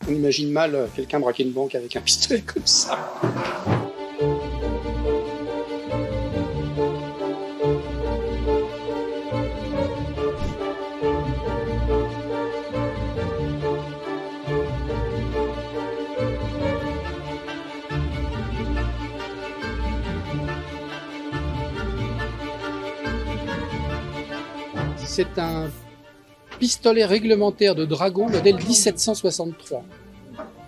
On imagine mal quelqu'un braquer une banque avec un pistolet comme ça. C'est un pistolet réglementaire de dragon modèle 1763.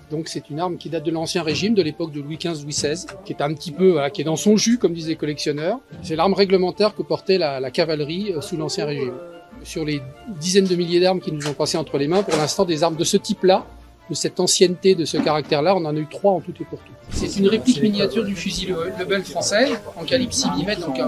Donc c'est une arme qui date de l'Ancien Régime, de l'époque de Louis XV, Louis XVI, qui est un petit peu, voilà, qui est dans son jus, comme disaient les collectionneurs. C'est l'arme réglementaire que portait la cavalerie sous l'Ancien Régime. Sur les dizaines de milliers d'armes qui nous ont passé entre les mains, pour l'instant, des armes de ce type-là, de cette ancienneté, de ce caractère-là, on en a eu 3 en tout et pour tout. C'est une réplique miniature du fusil Lebel français, en calibre 6 mm, donc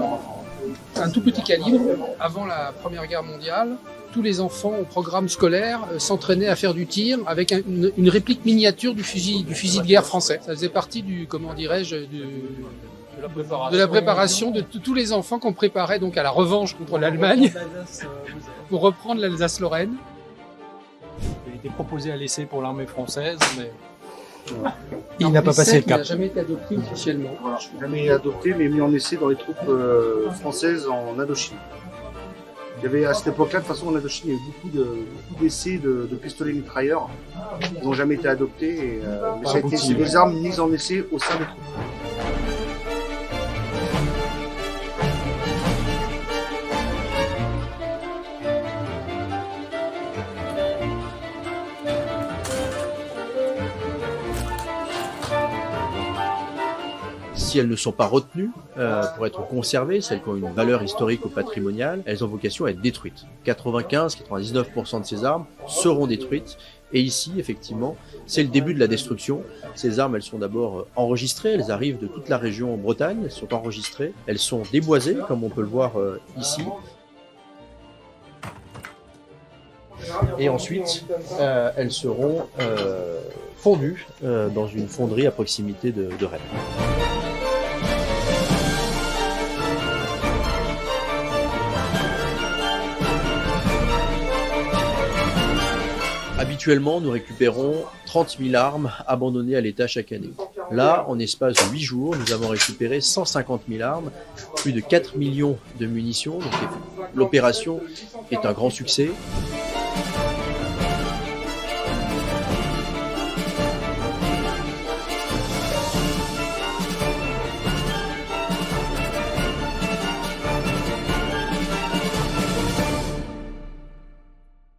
un tout petit calibre. Avant la Première Guerre mondiale, tous les enfants au programme scolaire s'entraînaient à faire du tir avec une réplique miniature du fusil de guerre français. Ça faisait partie du, comment dirais-je, de la préparation de tous les enfants qu'on préparait donc à la revanche contre l'Allemagne pour reprendre l'Alsace-Lorraine. Il a été proposé à l'essai pour l'armée française, mais il n'a pas passé le cap. Il n'a jamais été adopté officiellement. Voilà, jamais adopté, mais mis en essai dans les troupes françaises en Indochine. Il y avait à cette époque-là, de toute façon, en Indochine, il y a eu beaucoup d'essais de pistolets mitrailleurs qui n'ont jamais été adoptés. Mais c'est des armes mises en essai au sein des troupes. Si elles ne sont pas retenues pour être conservées, celles qui ont une valeur historique ou patrimoniale, elles ont vocation à être détruites. 95-99% de ces armes seront détruites. Et ici, effectivement, c'est le début de la destruction. Ces armes, elles sont d'abord enregistrées, elles arrivent de toute la région Bretagne, elles sont enregistrées, elles sont déboisées, comme on peut le voir ici. Et ensuite, elles seront fondues dans une fonderie à proximité de Rennes. Habituellement, nous récupérons 30 000 armes abandonnées à l'État chaque année. Là, en espace de 8 jours, nous avons récupéré 150 000 armes, plus de 4 millions de munitions. Donc l'opération est un grand succès.